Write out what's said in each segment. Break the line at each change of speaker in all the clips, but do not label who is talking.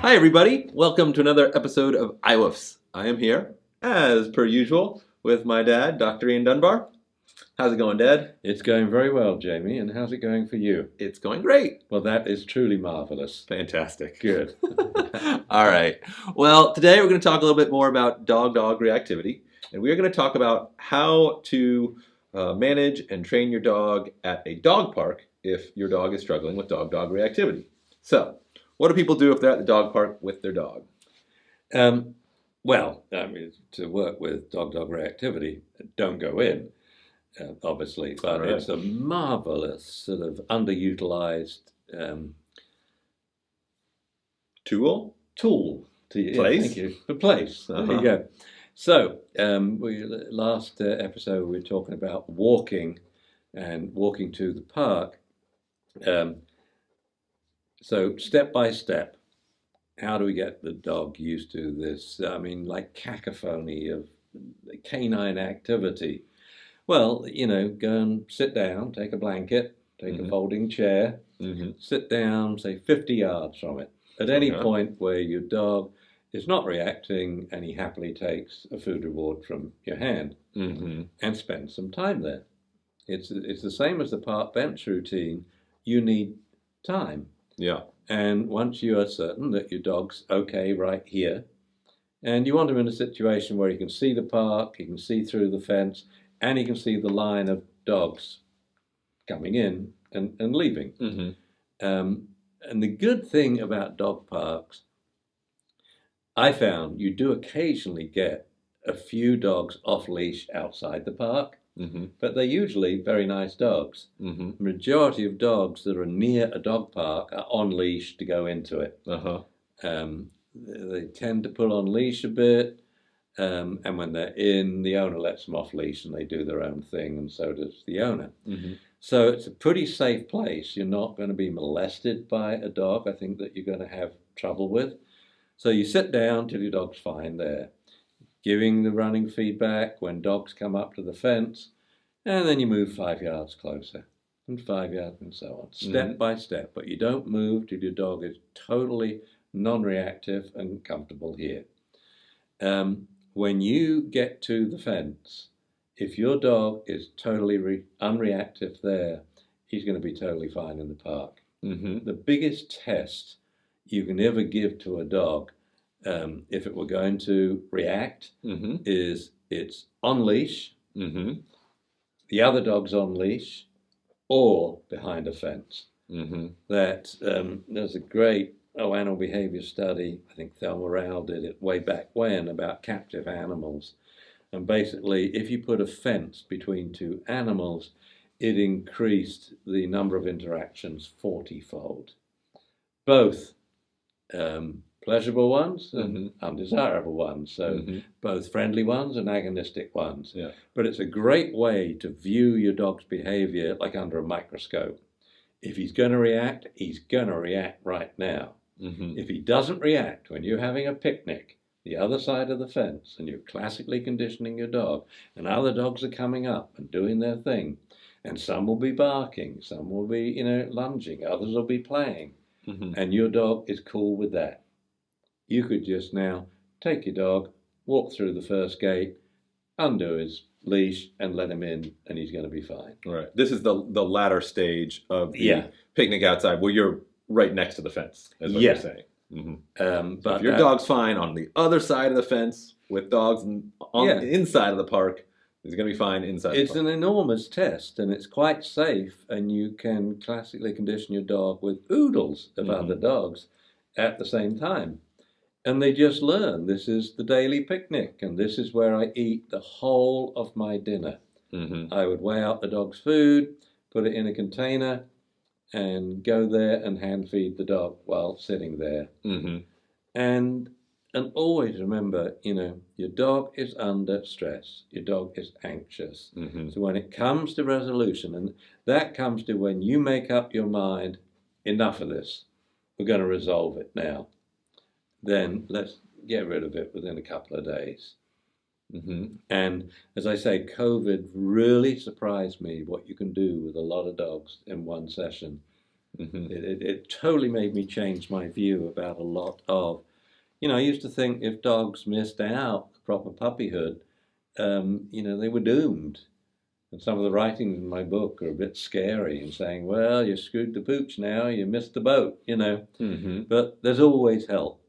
Hi, everybody. Welcome to another episode of iWoofs. I am here, as per usual, with my dad, Dr. Ian Dunbar. How's it going, Dad?
It's going very well, Jamie. And how's it going for you?
It's going great.
Well, that is truly marvelous.
Fantastic.
Good.
All right. Well, today we're going to talk a little bit more about dog-dog reactivity. And we're going to talk about how to manage and train your dog at a dog park if your dog is struggling with dog-dog reactivity. So, what do people do if they're at the dog park with their dog?
Well, I mean, to work with dog-dog reactivity, don't go in, obviously, but
Right.
It's a marvelous sort of underutilized
Tool?
tool to
Place?
thank you. The place. There you go. So, last episode we were talking about walking and walking to the park. So step by step, how do we get the dog used to this? I mean, like cacophony of canine activity. Well, go and sit down, take a blanket, take a folding chair, sit down, say 50 yards from it. At any point where your dog is not reacting and he happily takes a food reward from your hand and spend some time there. It's the same as the park bench routine. You need time.
Yeah.
And once you are certain that your dog's okay right here, and you want him in a situation where he can see the park, he can see through the fence, and he can see the line of dogs coming in and leaving. And the good thing about dog parks, I found you do occasionally get a few dogs off leash outside the park. But they're usually very nice dogs. The majority of dogs that are near a dog park are on leash to go into it. They tend to pull on leash a bit, and when they're in, the owner lets them off leash and they do their own thing, and so does the owner. So it's a pretty safe place. You're not going to be molested by a dog, I think, that you're going to have trouble with. So you sit down till your dog's fine there, giving the running feedback when dogs come up to the fence, and then you move 5 yards closer, and 5 yards, and so on, step by step. But you don't move till your dog is totally non-reactive and comfortable here. When you get to the fence, if your dog is totally unreactive there, he's going to be totally fine in the park. The biggest test you can ever give to a dog, if it were going to react, is it's on leash, the other dog's on leash, or behind a fence. There's a great animal behavior study, I think Thelma Rowell did it way back when, about captive animals. And basically, if you put a fence between two animals, it increased the number of interactions 40-fold. Both pleasurable ones and undesirable ones. So both friendly ones and agonistic ones.
Yeah.
But it's a great way to view your dog's behavior like under a microscope. If he's going to react, he's going to react right now. If he doesn't react when you're having a picnic the other side of the fence and you're classically conditioning your dog and other dogs are coming up and doing their thing, and some will be barking, some will be, lunging, others will be playing, and your dog is cool with that, you could just now take your dog, walk through the first gate, undo his leash, and let him in, and he's going to be fine.
Right. This is the latter stage of the picnic outside where you're right next to the fence, is what you're saying. But if your dog's fine on the other side of the fence with dogs on the inside of the park, he's going to be fine inside the park.
It's an enormous test, and it's quite safe, and you can classically condition your dog with oodles of other dogs at the same time. And they just learn, this is the daily picnic, and this is where I eat the whole of my dinner. I would weigh out the dog's food, put it in a container, and go there and hand feed the dog while sitting there. And always remember, your dog is under stress. Your dog is anxious. So when it comes to resolution, and that comes to when you make up your mind, enough of this, we're going to resolve it now, then let's get rid of it within a couple of days. And as I say, COVID really surprised me what you can do with a lot of dogs in one session.
Mm-hmm.
It totally made me change my view about a lot of, I used to think if dogs missed out proper puppyhood, they were doomed. And some of the writings in my book are a bit scary and saying, well, you screwed the pooch now, you missed the boat,
Mm-hmm.
But there's always help.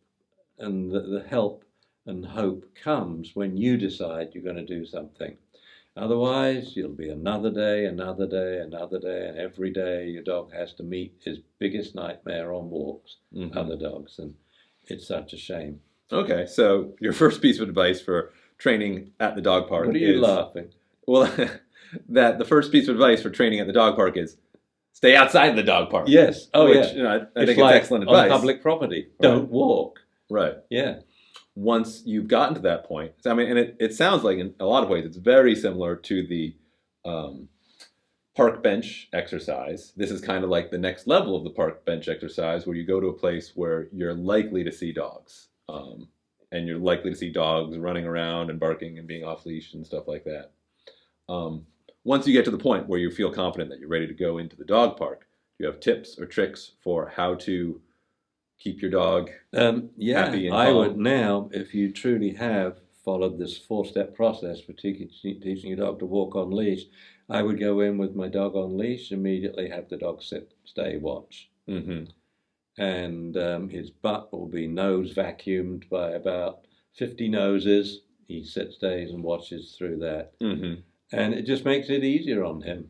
And the help and hope comes when you decide you're going to do something. Otherwise, you'll be another day, another day, another day, and every day your dog has to meet his biggest nightmare on walks,
Mm-hmm.
other dogs, and it's such a shame.
Okay, so your first piece of advice for training at the dog park
What are you
is...
laughing?
Well, that the first piece of advice for training at the dog park is stay outside the dog park.
Yes. Oh,
which,
yeah.
I think it's excellent advice.
On public property. Don't walk.
Right.
Yeah.
Once you've gotten to that point, I mean, and it sounds like in a lot of ways it's very similar to the park bench exercise. This is kind of like the next level of the park bench exercise, where you go to a place where you're likely to see dogs, and you're likely to see dogs running around and barking and being off leash and stuff like that. Once you get to the point where you feel confident that you're ready to go into the dog park, do you have tips or tricks for how to keep your dog happy and calm?
I would now, if you truly have followed this 4-step process for teaching your dog to walk on leash, I would go in with my dog on leash, immediately have the dog sit, stay, watch.
Mm-hmm.
And his butt will be nose vacuumed by about 50 noses. He sits, stays, and watches through that.
Mm-hmm.
And it just makes it easier on him.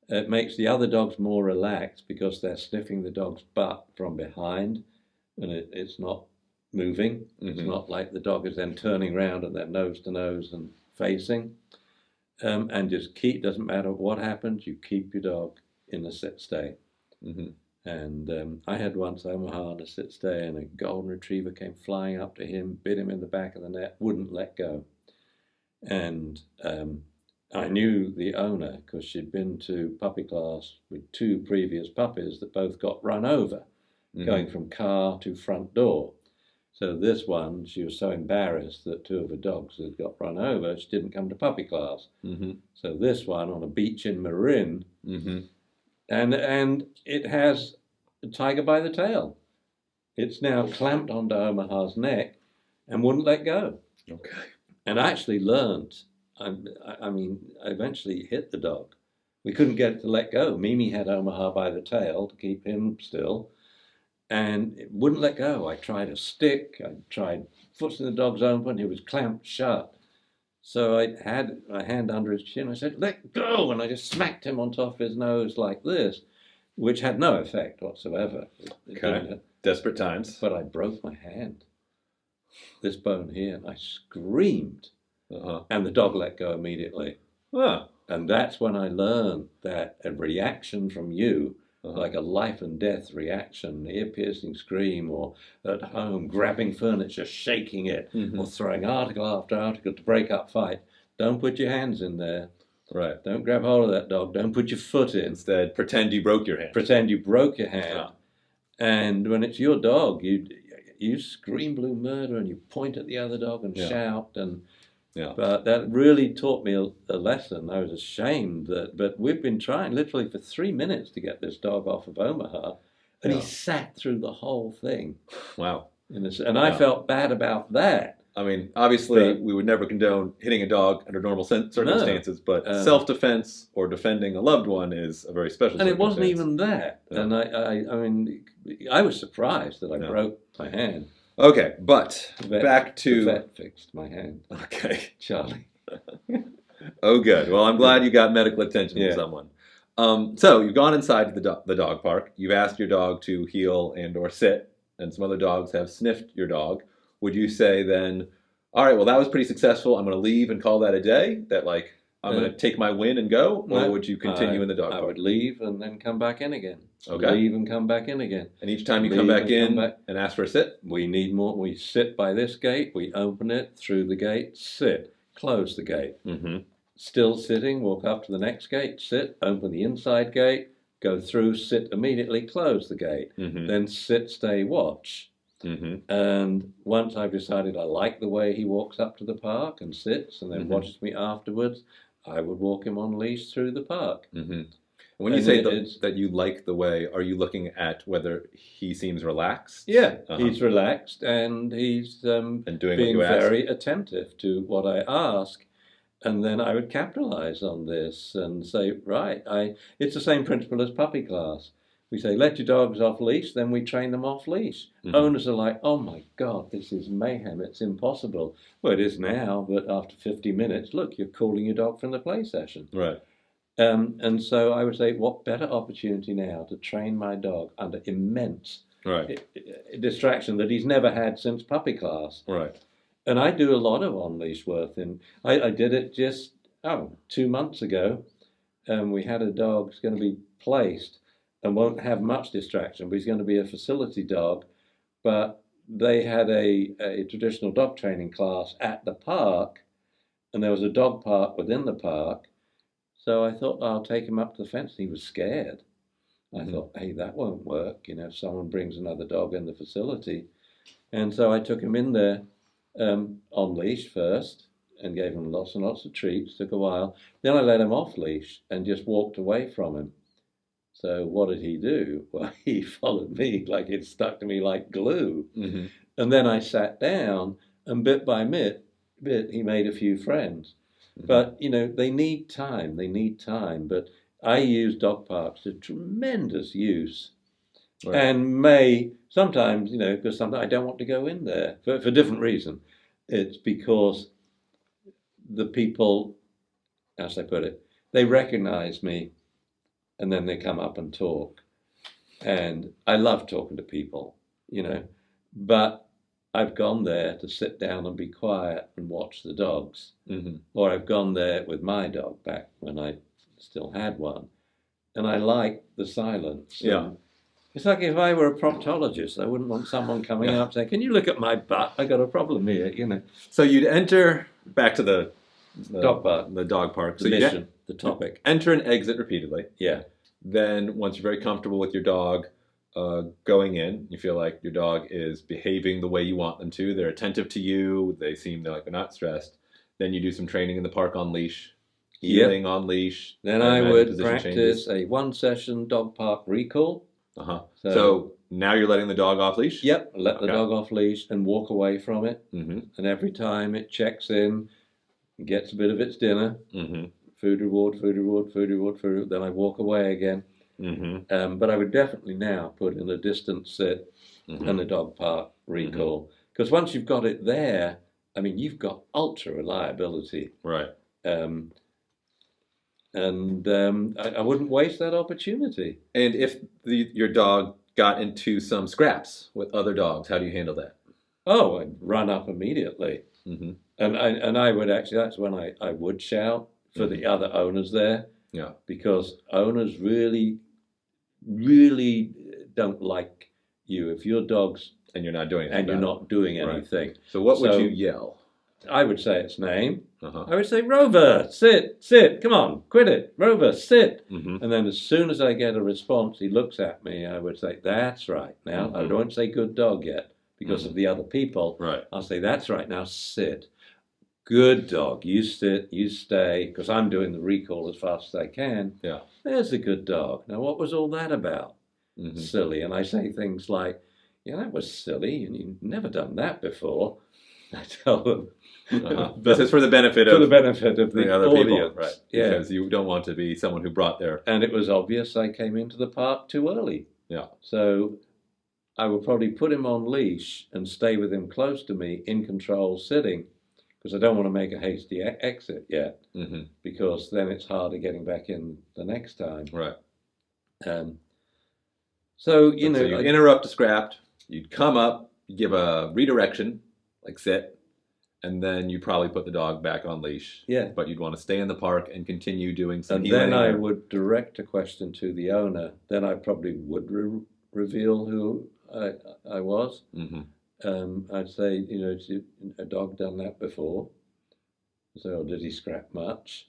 It makes the other dogs more relaxed because they're sniffing the dog's butt from behind, and it's not moving. Mm-hmm. It's not like the dog is then turning around and they're nose to nose and facing. And just doesn't matter what happens, you keep your dog in a sit-stay. Mm-hmm. And I had once Omaha in a sit-stay, and a golden retriever came flying up to him, bit him in the back of the neck, wouldn't let go. And I knew the owner because she'd been to puppy class with 2 previous puppies that both got run over, going from car to front door. So this one, she was so embarrassed that 2 of her dogs had got run over, she didn't come to puppy class. Mm-hmm. So this one on a beach in Marin, and it has a tiger by the tail. It's now clamped onto Omaha's neck and wouldn't let go.
Okay.
And I actually learned. I eventually hit the dog. We couldn't get it to let go. Mimi had Omaha by the tail to keep him still, and it wouldn't let go. I tried a stick. I tried forcing the dog's open. He was clamped shut. So I had my hand under his chin. I said, "Let go!" And I just smacked him on top of his nose like this, which had no effect whatsoever.
Okay. Desperate times.
But I broke my hand, this bone here, and I screamed. And the dog let go immediately. And that's when I learned that a reaction from you, like a life and death reaction, ear-piercing scream, or at home grabbing furniture, shaking it, or throwing article after article to break up fight, don't put your hands in there.
Right.
Don't grab hold of that dog. Don't put your foot in.
Instead, pretend you broke your hand.
Pretend you broke your hand. And when it's your dog, you scream blue murder and you point at the other dog and shout and... Yeah. But that really taught me a lesson. I was ashamed but we've been trying literally for 3 minutes to get this dog off of Omaha, and he sat through the whole thing.
Wow.
And I felt bad about that.
I mean, obviously, we would never condone hitting a dog under normal circumstances, but self-defense or defending a loved one is a very special
and
circumstance.
It wasn't even that. Yeah. And I was surprised that I broke my hand.
Okay, but back to...
The vet fixed my hand.
Okay.
Charlie.
Oh, good. Well, I'm glad you got medical attention from someone. So you've gone inside the dog park. You've asked your dog to heel and or sit, and some other dogs have sniffed your dog. Would you say then, all right, well, that was pretty successful. I'm going to leave and call that a day? That, like, I'm going to take my win and go? Or would you continue in the dog park?
I would leave and then come back in again.
Okay.
Leave and come back in again.
And each time you come back in and ask for a sit?
We need more. We sit by this gate. We open it through the gate, sit, close the gate. Mm-hmm. Still sitting, walk up to the next gate, sit, open the inside gate, go through, sit immediately, close the gate. Mm-hmm. Then sit, stay, watch. Mm-hmm. And once I've decided I like the way he walks up to the park and sits and then watches me afterwards, I would walk him on leash through the park.
Mm-hmm. When you
And
say
it's-
that you like the way, are you looking at whether he seems relaxed?
Yeah,
Uh-huh.
he's relaxed and he's
And doing
being
what you ask?
very attentive to what I ask. And then I would capitalize on this and say, right, it's the same principle as puppy class. We say, let your dogs off leash, then we train them off leash.
Mhm.
Owners are like, oh my God, this is mayhem, it's impossible. Well, it is now, but after 50 minutes, look, you're calling your dog from the play session.
Right.
And so I would say, what better opportunity now to train my dog under immense
Right.
distraction that he's never had since puppy class.
Right.
And I do a lot of on-leash work. And I did it just, 2 months ago. We had a dog who's going to be placed and won't have much distraction, but he's going to be a facility dog. But they had a traditional dog training class at the park, and there was a dog park within the park. So I thought, I'll take him up to the fence. He was scared. I thought, hey, that won't work, if someone brings another dog in the facility. And so I took him in there on leash first and gave him lots and lots of treats. Took a while. Then I let him off leash and just walked away from him. So what did he do? Well, he followed me like it stuck to me like glue.
Mm-hmm.
And then I sat down, and bit by bit, he made a few friends.
Mm-hmm.
But, they need time. But I use dog parks to tremendous use.
Right.
And may sometimes, because sometimes I don't want to go in there for different reason. It's because the people, as I put it, they recognize me and then they come up and talk. And I love talking to people, but I've gone there to sit down and be quiet and watch the dogs.
Mm-hmm.
Or I've gone there with my dog back when I still had one. And I like the silence.
Yeah.
And it's like if I were a proctologist, I wouldn't want someone coming up saying, can you look at my butt? I got a problem here,
So you'd enter back to the
Dog park.
The dog park.
The
So
mission, the topic.
Enter and exit repeatedly.
Yeah.
Then once you're very comfortable with your dog going in, you feel like your dog is behaving the way you want them to. They're attentive to you. They seem like they're not stressed. Then you do some training in the park on leash, healing on leash.
Then I would
position
practice
changes.
a 1-session dog park recall.
Uh-huh.
So,
So now you're letting the dog off leash?
yep, let the
Okay.
dog off leash and walk away from it.
Mm-hmm.
And every time it checks in, it gets a bit of its dinner.
Mm-hmm.
Food reward, food reward, food reward, food reward. Then I walk away again.
Mm-hmm.
But I would definitely now put in a distance sit
Mm-hmm.
and a dog park recall. Because once you've got it there, you've got ultra reliability.
Right.
I wouldn't waste that opportunity.
And if your dog got into some scraps with other dogs, how do you handle that?
Oh, I'd run up immediately.
Mm-hmm.
And I would actually, that's when I would shout for the other owners there.
Yeah.
Because owners really, really don't like you if your dog's
And you're not doing anything
and you're
about
not doing
Right.
anything.
So what would
So-
you yell?
I would say its name.
Uh-huh.
I would say, Rover, sit, come on, quit it, Rover, sit.
Mm-hmm.
And then as soon as I get a response, he looks at me, I would say, that's right. Now, I
Mhm.
don't say good dog yet because of the other people.
Right.
I'll say, that's right, now sit. Good dog, you sit, you stay, because I'm doing the recall as fast as I can.
Yeah.
There's a good dog. Now, what was all that about?
Mm-hmm.
Silly. And I say things like, yeah, that was silly, and you've never done that before. I tell them.
Uh-huh. This is for the benefit
For
of
the benefit of the
other
audience.
people, right?
Yeah.
Because you don't want to be someone who brought their
And it was obvious I came into the park too early.
Yeah.
So I would probably put him on leash and stay with him close to me in control sitting, because I don't want to make a hasty exit yet,
Mm-hmm.
because then it's harder getting back in the next time.
Right.
So,
So you interrupt a scrap, you'd come up, you give a redirection, like sit, and then you probably put the dog back on leash.
yeah.
But you'd want to stay in the park and continue doing some
And
healing.
then I would direct a question to the owner. Then I probably would reveal who I was.
Mm-hmm.
I'd say, has a dog done that before? So, did he scrap much?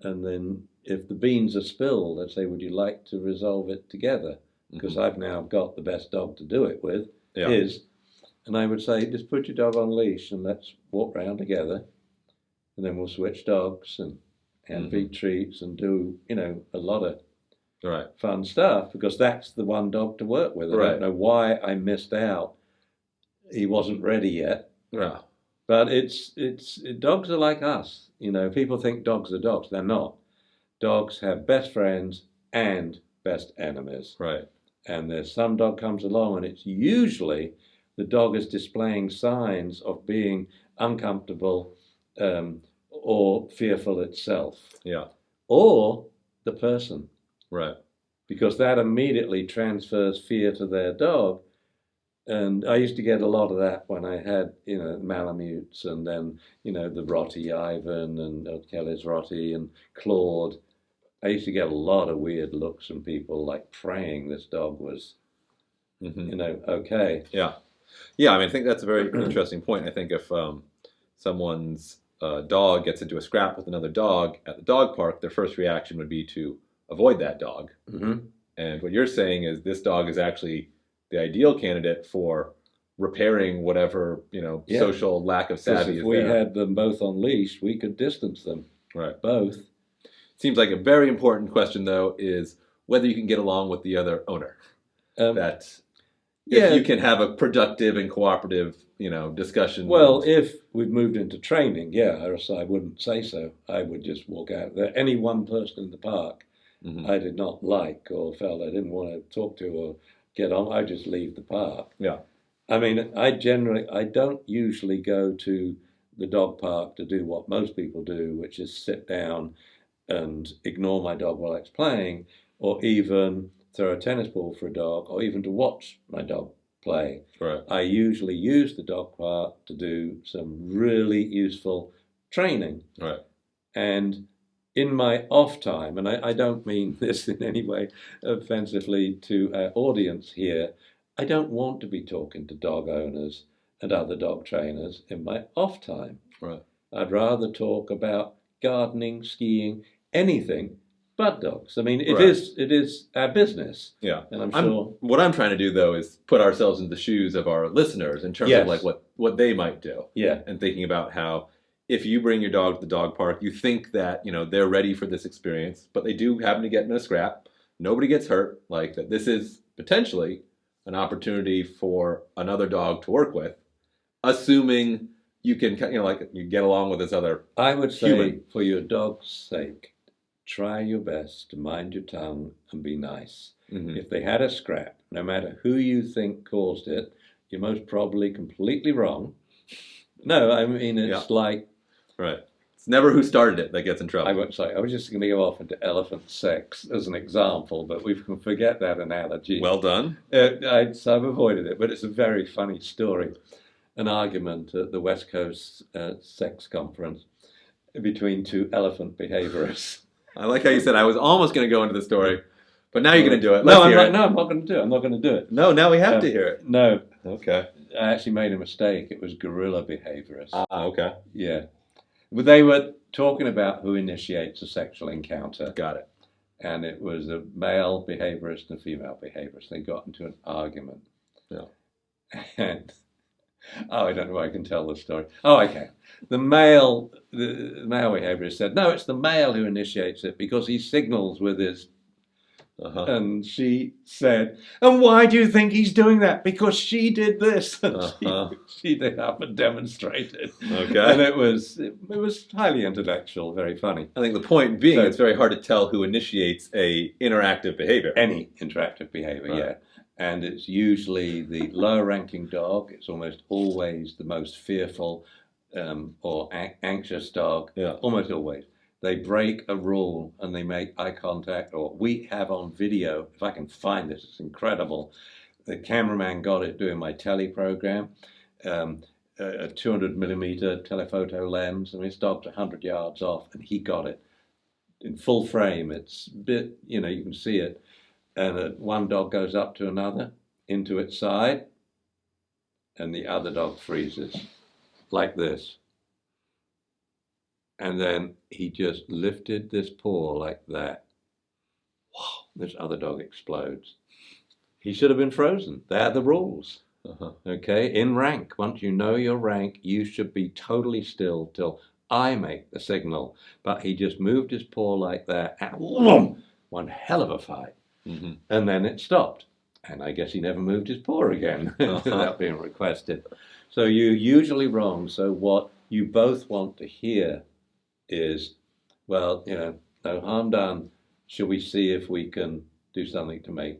And then if the beans are spilled, I'd say, would you like to resolve it together? Because I've now got the best dog to do it with,
Yeah.
and I would say, just put your dog on leash and let's walk round together, and then we'll switch dogs and hand feed treats and do, a lot of
Right.
fun stuff, because that's the one dog to work with. I
Right.
don't know why I missed out. He wasn't ready yet.
Yeah.
But dogs are like us. People think dogs are dogs. They're not. Dogs have best friends and best enemies.
Right.
And there's some dog comes along, and it's usually the dog is displaying signs of being uncomfortable or fearful itself.
Yeah.
Or the person,
Right.
because that immediately transfers fear to their dog. And I used to get a lot of that when I had, Malamutes, and then, the Rottie Ivan and Kelly's Rottie and Claude. I used to get a lot of weird looks from people, like praying this dog was, okay.
Yeah. Yeah, I mean, I think that's a very interesting point. I think if someone's dog gets into a scrap with another dog at the dog park, their first reaction would be to avoid that dog.
Mm-hmm.
And what you're saying is this dog is actually the ideal candidate for repairing whatever, social lack of savvy
If
is
we
there.
had them both on leash, we could distance them.
Right.
Both.
Seems like a very important question, though, is whether you can get along with the other owner. That if you can have a productive and cooperative, discussion.
Well, if we've moved into training, I wouldn't say so. I would just walk out there. Any one person in the park I did not like or felt I didn't want to talk to or get on, I just leave the park.
Yeah.
I mean, I don't usually go to the dog park to do what most people do, which is sit down and ignore my dog while it's playing, or even throw a tennis ball for a dog, or even to watch my dog play.
Right.
I usually use the dog park to do some really useful training.
Right.
And in my off time, and I don't mean this in any way offensively to our audience here, I don't want to be talking to dog owners and other dog trainers in my off time.
Right.
I'd rather talk about gardening, skiing, anything but dogs. I mean, it is our business.
Yeah.
And I'm sure
what I'm trying to do, though, is put ourselves in the shoes of our listeners in terms of like what they might do.
Yeah.
And thinking about how if you bring your dog to the dog park, you think that, they're ready for this experience, but they do happen to get in a scrap. Nobody gets hurt. Like that this is potentially an opportunity for another dog to work with, assuming you can, you get along with this other
I would say,
human.
For your dog's sake, try your best to mind your tongue and be nice.
Mm-hmm.
If they had a scrap, no matter who you think caused it, you're most probably completely wrong. No, I mean, it's like...
Right. It's never who started it that gets in trouble.
I was just going to go off into elephant sex as an example, but we can forget that analogy.
Well done.
So I've avoided it, but it's a very funny story. An argument at the West Coast sex conference between two elephant behaviorists.
I like how you said I was almost going to go into the story, but now you're going to do it.
No, I'm not going to do it. I'm not going to do it.
No, now we have to hear it.
No.
Okay.
I actually made a mistake. It was gorilla behaviorists.
Okay.
Yeah. But they were talking about who initiates a sexual encounter.
Got it.
And it was a male behaviorist and a female behaviorist. They got into an argument.
Yeah.
And, I don't know if I can tell the story. Oh, I can. The male behaviorist said, no, it's the male who initiates it because he signals with his... And she said, and why do you think he's doing that? Because she did this. She did up and demonstrated.
Okay.
And it was highly intellectual, very funny.
I think the point being it's very hard to tell who initiates a interactive behavior.
Any interactive behavior, yeah. And it's usually the lower ranking dog. It's almost always the most fearful or anxious dog.
Yeah.
Almost always. They break a rule and they make eye contact, or we have on video, if I can find this, it's incredible. The cameraman got it doing my telly program, a 200 millimeter telephoto lens, and his dog's 100 yards off, and he got it in full frame. It's a bit, you can see it. And one dog goes up to another, into its side, and the other dog freezes, like this. And then he just lifted this paw like that. Wow, this other dog explodes. He should have been frozen. They're the rules. Okay, in rank. Once you know your rank, you should be totally still till I make the signal. But he just moved his paw like that. And one hell of a fight.
Mm-hmm.
And then it stopped. And I guess he never moved his paw again without being requested. So you're usually wrong. So what you both want to hear is, well, no harm done. Shall we see if we can do something to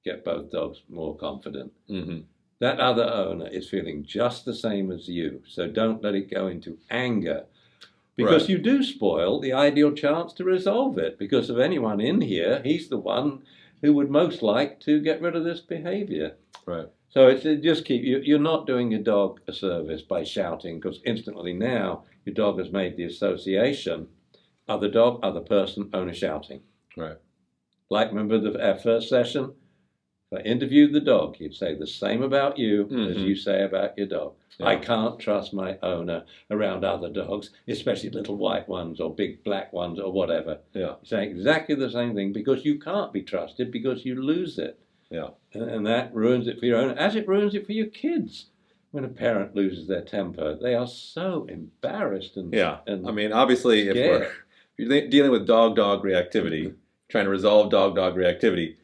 get both dogs more confident?
Mm-hmm.
That other owner is feeling just the same as you. So don't let it go into anger, because you do spoil the ideal chance to resolve it. Because of anyone in here, he's the one who would most like to get rid of this behavior.
Right.
So it's just you're not doing your dog a service by shouting, because instantly now your dog has made the association, other dog, other person, owner shouting.
Right.
Like, remember our first session? If I interviewed the dog, he'd say the same about you as you say about your dog. Yeah. I can't trust my owner around other dogs, especially little white ones or big black ones or whatever.
Yeah.
Saying exactly the same thing, because you can't be trusted, because you lose it.
Yeah.
And that ruins it for your owner, as it ruins it for your kids. When a parent loses their temper, they are so embarrassed and
I mean, obviously,
scared.
if you're dealing with dog-dog reactivity, trying to resolve dog-dog reactivity,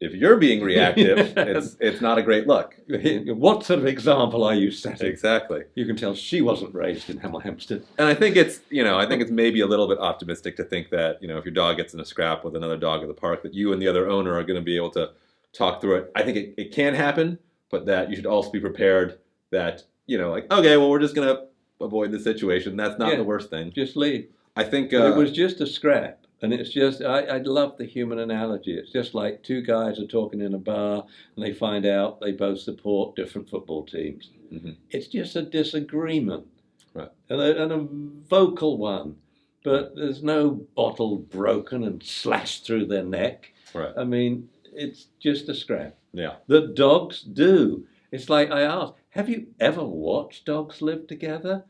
if you're being reactive, it's not a great look.
What sort of example are you setting?
Exactly.
You can tell she wasn't raised in Hemel Hempstead.
And I think it's maybe a little bit optimistic to think that, if your dog gets in a scrap with another dog at the park, that you and the other owner are going to be able to talk through it. I think it can happen, but that you should also be prepared that, okay, well, we're just going to avoid the situation. That's not the worst thing.
Just leave.
I think
it was just a scrap. And it's just, I love the human analogy. It's just like two guys are talking in a bar and they find out they both support different football teams. Mm-hmm. It's just a disagreement.
Right.
And a vocal one. But there's no bottle broken and slashed through their neck.
Right.
I mean, it's just a scrap.
Yeah.
That dogs do. It's like I asked, have you ever watched dogs live together?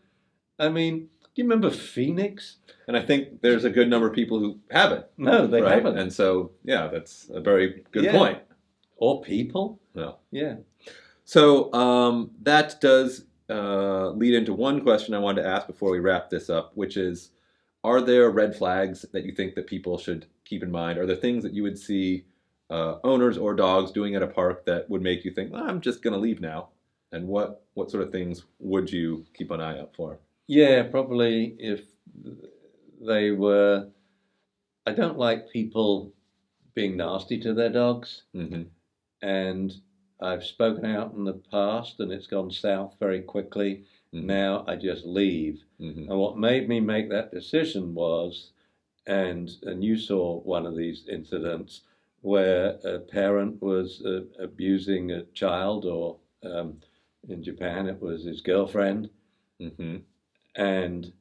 I mean, do you remember Phoenix?
And I think there's a good number of people who haven't.
No, they haven't.
And so, that's a very good point.
Or people.
Yeah.
Yeah.
So that does lead into one question I wanted to ask before we wrap this up, which is, are there red flags that you think that people should keep in mind? Are there things that you would see owners or dogs doing at a park that would make you think, I'm just going to leave now? And what sort of things would you keep an eye out for?
Yeah, probably if they were... I don't like people being nasty to their dogs. Mm-hmm. And I've spoken out in the past and it's gone south very quickly. Mm-hmm. Now I just leave. Mm-hmm. And what made me make that decision was, and you saw one of these incidents where a parent was abusing a child, or in Japan it was his girlfriend. Mm-hmm. And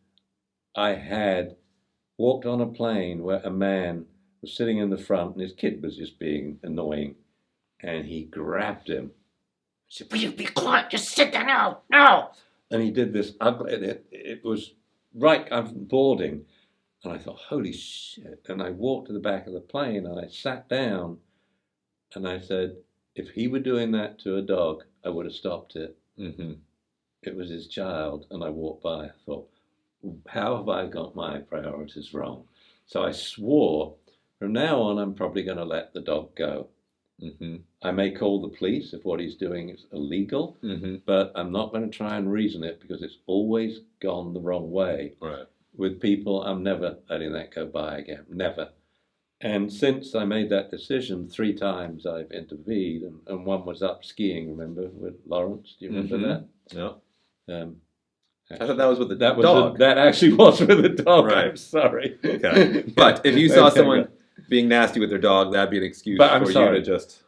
I had walked on a plane where a man was sitting in the front and his kid was just being annoying. And he grabbed him. He said, "Will you be quiet? Just sit there now. No!" And he did this ugly, it was right, I'm boarding. And I thought, holy shit. And I walked to the back of the plane and I sat down and I said, if he were doing that to a dog, I would have stopped it. Mm-hmm. It was his child. And I walked by. I thought, how have I got my priorities wrong? So I swore, from now on, I'm probably going to let the dog go. Mm-hmm. I may call the police if what he's doing is illegal, mm-hmm. but I'm not going to try and reason it, because it's always gone the wrong way. Right. With people, I'm never letting that go by again. Never. And since I made that decision, 3 times I've intervened, and one was up skiing, remember, with Lawrence? Do you remember
mm-hmm.
that? Yeah.
I thought that was with the dog.
That actually was with the dog. Right. I'm sorry.
Okay. But if you saw someone being nasty with their dog, that'd be an excuse for you to just...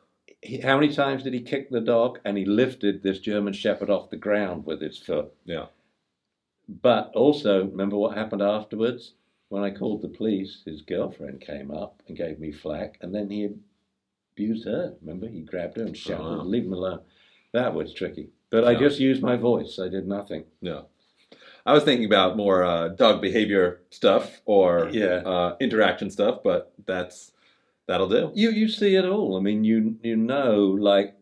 How many times did he kick the dog? And he lifted this German Shepherd off the ground with his foot. Yeah. But also, remember what happened afterwards? When I called the police, his girlfriend came up and gave me flack, and then he abused her. Remember? He grabbed her and shouted, "Leave him alone." That was tricky. But I just used my voice. I did nothing.
No. I was thinking about more dog behavior stuff or interaction stuff, but that'll do.
You see it all. I mean, you know, like,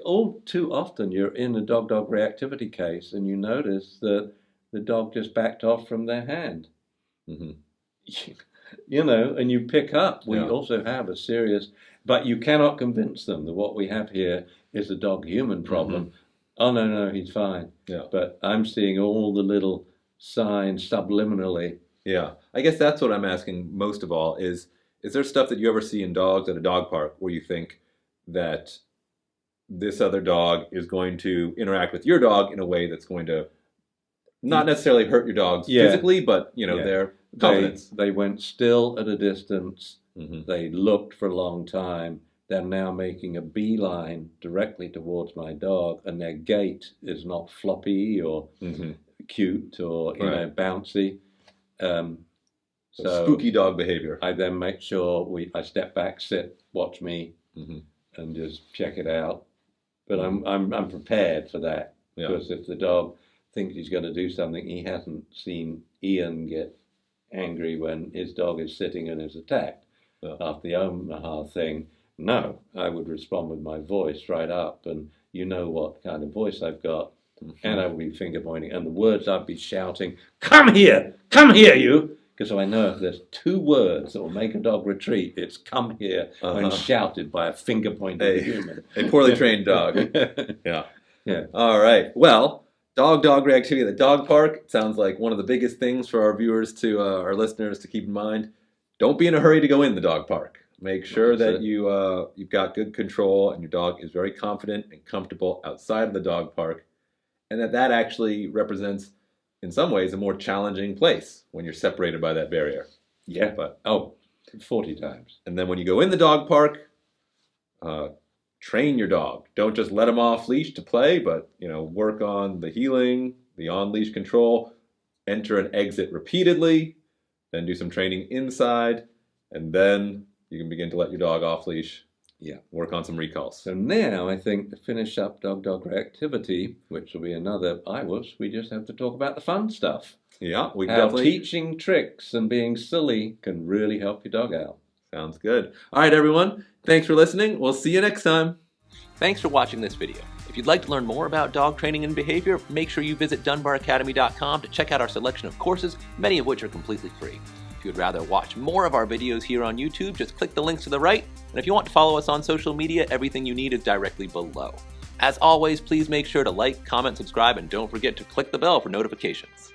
all too often you're in a dog-dog reactivity case and you notice that the dog just backed off from their hand. Mm-hmm. you know, and you pick up. We
Yeah.
also have a serious, but you cannot convince them that what we have here is a dog-human problem. Oh, no, he's fine.
Yeah.
But I'm seeing all the little signs subliminally.
Yeah. I guess that's what I'm asking most of all is there stuff that you ever see in dogs at a dog park where you think that this other dog is going to interact with your dog in a way that's going to not necessarily hurt your dogs physically, but, you know, their confidence.
They went still at a distance.
Mhm.
They looked for a long time. They're now making a beeline directly towards my dog, and their gait is not floppy or cute or bouncy.
So spooky dog behavior.
I then make sure I step back, sit, watch me, and just check it out. But I'm prepared for that, because if the dog thinks he's going to do something, he hasn't seen Ian get angry when his dog is sitting and is attacked. After the Omaha thing, no, I would respond with my voice right up, and you know what kind of voice I've got, and I would be finger pointing, and the words I'd be shouting, come here, you, because I know if there's two words that will make a dog retreat, it's come here, and shouted by a finger pointing human.
A poorly trained dog. Yeah. All right. Well, dog reactivity at the dog park sounds like one of the biggest things for our viewers our listeners to keep in mind. Don't be in a hurry to go in the dog park. Make sure that you've got good control and your dog is very confident and comfortable outside of the dog park, and that actually represents, in some ways, a more challenging place when you're separated by that barrier.
Yeah. But 40 times.
And then when you go in the dog park, train your dog. Don't just let him off leash to play, but work on the heeling, the on-leash control, enter and exit repeatedly, then do some training inside, and then you can begin to let your dog off leash. Yeah. Work on some recalls.
So now I think to finish up dog reactivity, which will be another iWoofs, we just have to talk about the fun stuff.
Yeah, we
How
definitely
teaching tricks and being silly can really help your dog out.
Sounds good. All right, everyone. Thanks for listening. We'll see you next time.
Thanks for watching this video. If you'd like to learn more about dog training and behavior, make sure you visit DunbarAcademy.com to check out our selection of courses, many of which are completely free. If you'd rather watch more of our videos here on YouTube, just click the links to the right. And if you want to follow us on social media, everything you need is directly below. As always, please make sure to like, comment, subscribe, and don't forget to click the bell for notifications.